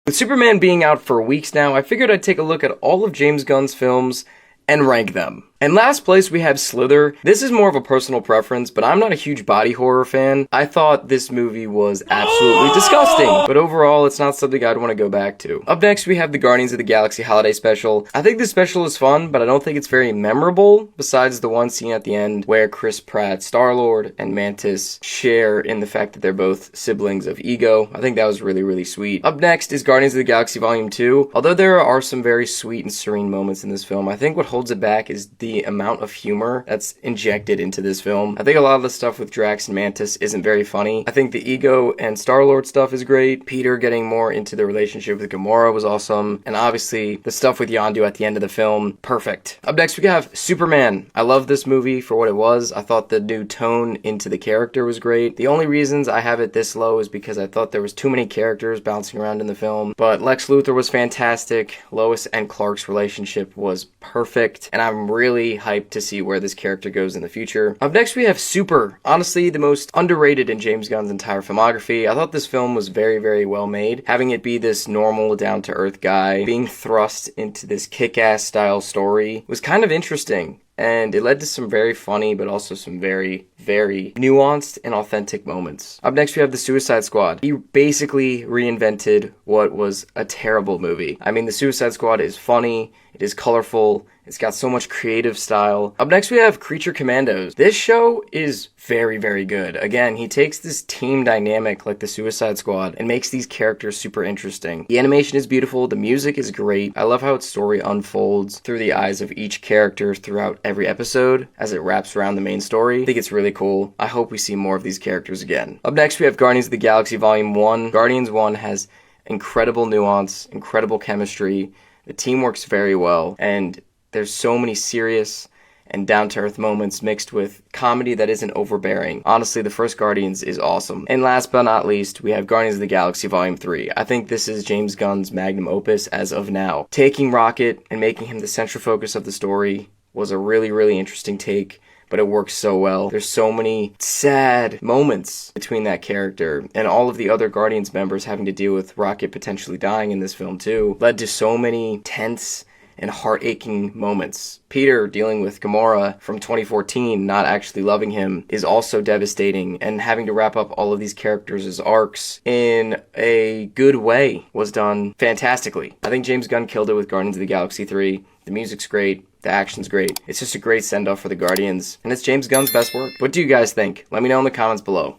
With Superman being out for weeks now, I figured I'd take a look at all of James Gunn's films and rank them. In last place, we have Slither. This is more of a personal preference, but I'm not a huge body horror fan. I thought this movie was absolutely disgusting, but overall, it's not something I'd want to go back to. Up next, we have the Guardians of the Galaxy Holiday Special. I think this special is fun, but I don't think it's very memorable, besides the one scene at the end where Chris Pratt, Star-Lord, and Mantis share in the fact that they're both siblings of Ego. I think that was really, really sweet. Up next is Guardians of the Galaxy Volume 2. Although there are some very sweet and serene moments in this film, I think what holds it back is the amount of humor that's injected into this film. I think a lot of the stuff with Drax and Mantis isn't very funny. I think the Ego and Star-Lord stuff is great. Peter getting more into the relationship with Gamora was awesome. And obviously, the stuff with Yondu at the end of the film, perfect. Up next, we have Superman. I love this movie for what it was. I thought the new tone into the character was great. The only reasons I have it this low is because I thought there was too many characters bouncing around in the film. But Lex Luthor was fantastic. Lois and Clark's relationship was perfect. And I'm really hyped to see where this character goes in the future. Up next, we have Super. Honestly, the most underrated in James Gunn's entire filmography. I thought this film was very, very well made. Having it be this normal, down-to-earth guy being thrust into this kick-ass style story was kind of interesting. And it led to some very funny, but also some very, very nuanced and authentic moments. Up next, we have The Suicide Squad. He basically reinvented what was a terrible movie. I mean, The Suicide Squad is funny, it is colorful, it's got so much creative style. Up next, we have Creature Commandos. This show is very, very good. Again, he takes this team dynamic like the Suicide Squad and makes these characters super interesting. The animation is beautiful, the music is great. I love how its story unfolds through the eyes of each character throughout every episode as it wraps around the main story. I think it's really cool. I hope we see more of these characters again. Up next, we have Guardians of the Galaxy Volume 1. Guardians 1 has incredible nuance, incredible chemistry. The team works very well, and there's so many serious and down-to-earth moments mixed with comedy that isn't overbearing. Honestly, the first Guardians is awesome. And last but not least, we have Guardians of the Galaxy Volume 3. I think this is James Gunn's magnum opus as of now. Taking Rocket and making him the central focus of the story was a really, really interesting take, but it works so well. There's so many sad moments between that character, and all of the other Guardians members having to deal with Rocket potentially dying in this film too, led to so many tense and heart-aching moments. Peter dealing with Gamora from 2014, not actually loving him, is also devastating, and having to wrap up all of these characters' arcs in a good way was done fantastically. I think James Gunn killed it with Guardians of the Galaxy 3. The music's great. The action's great. It's just a great send-off for the Guardians, and it's James Gunn's best work. What do you guys think? Let me know in the comments below.